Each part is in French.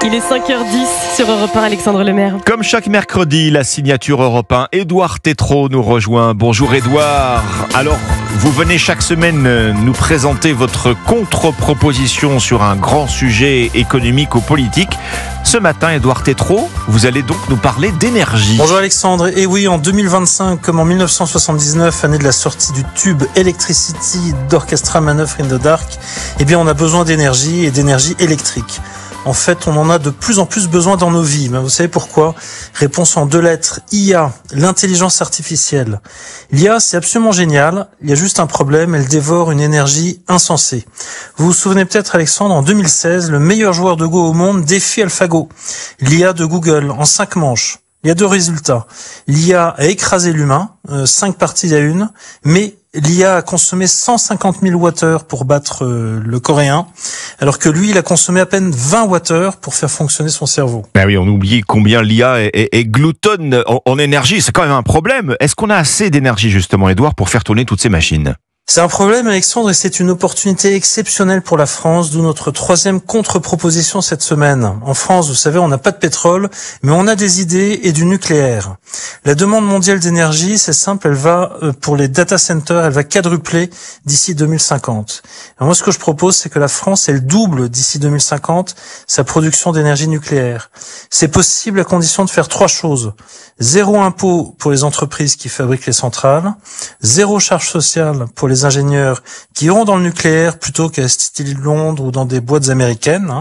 Il est 5h10 sur Europe 1, Alexandre Lemaire. Comme chaque mercredi, la signature Europe 1, Édouard Tétrault nous rejoint. Bonjour Édouard. Alors, vous venez chaque semaine nous présenter votre contre-proposition sur un grand sujet économique ou politique. Ce matin, Édouard Tétrault, vous allez donc nous parler d'énergie. Bonjour Alexandre. Et oui, en 2025, comme en 1979, année de la sortie du tube Electricity d'Orchestra Manœuvre in the Dark, eh bien, on a besoin d'énergie et d'énergie électrique. En fait, on en a de plus en plus besoin dans nos vies. Mais vous savez pourquoi? Réponse en 2 lettres. IA, l'intelligence artificielle. L'IA, c'est absolument génial. Il y a juste un problème, elle dévore une énergie insensée. Vous vous souvenez peut-être, Alexandre, en 2016, le meilleur joueur de Go au monde défie AlphaGo. L'IA de Google, en 5 manches. Il y a 2 résultats. L'IA a écrasé l'humain, 5 parties à 1, mais l'IA a consommé 150 000 Wh pour battre le coréen, alors que lui, il a consommé à peine 20 Wh pour faire fonctionner son cerveau. Ben oui, on oublie combien l'IA est gloutonne en énergie. C'est quand même un problème. Est-ce qu'on a assez d'énergie, justement, Édouard, pour faire tourner toutes ces machines ? C'est un problème, Alexandre, et c'est une opportunité exceptionnelle pour la France, d'où notre 3e contre-proposition cette semaine. En France, vous savez, on n'a pas de pétrole, mais on a des idées et du nucléaire. La demande mondiale d'énergie, c'est simple, elle va, pour les data centers, elle va quadrupler d'ici 2050. Alors moi, ce que je propose, c'est que la France, elle double d'ici 2050 sa production d'énergie nucléaire. C'est possible à condition de faire 3 choses. 0 impôt pour les entreprises qui fabriquent les centrales, 0 charge sociale pour les ingénieurs qui iront dans le nucléaire plutôt qu'à Steel Londres ou dans des boîtes américaines,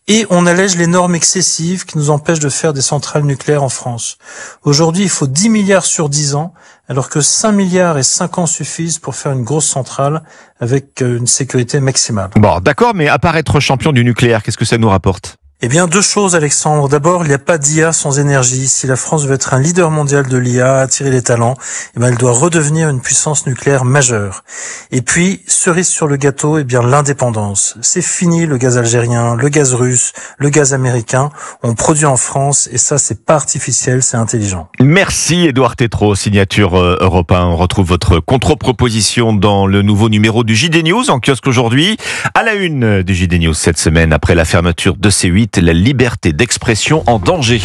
et on allège les normes excessives qui nous empêchent de faire des centrales nucléaires en France. Aujourd'hui, il faut 10 milliards sur 10 ans, alors que 5 milliards et 5 ans suffisent pour faire une grosse centrale avec une sécurité maximale. Bon, d'accord, mais à part être champion du nucléaire, qu'est-ce que ça nous rapporte ? Eh bien, 2 choses, Alexandre. D'abord, il n'y a pas d'IA sans énergie. Si la France veut être un leader mondial de l'IA, attirer les talents, eh bien, elle doit redevenir une puissance nucléaire majeure. Et puis, cerise sur le gâteau, eh bien, l'indépendance. C'est fini le gaz algérien, le gaz russe, le gaz américain. On produit en France et ça, c'est pas artificiel, c'est intelligent. Merci Édouard Tétrault, signature Europe 1. On retrouve votre contre-proposition dans le nouveau numéro du JD News en kiosque aujourd'hui. À la une du JD News cette semaine, après la fermeture de C8, la liberté d'expression en danger.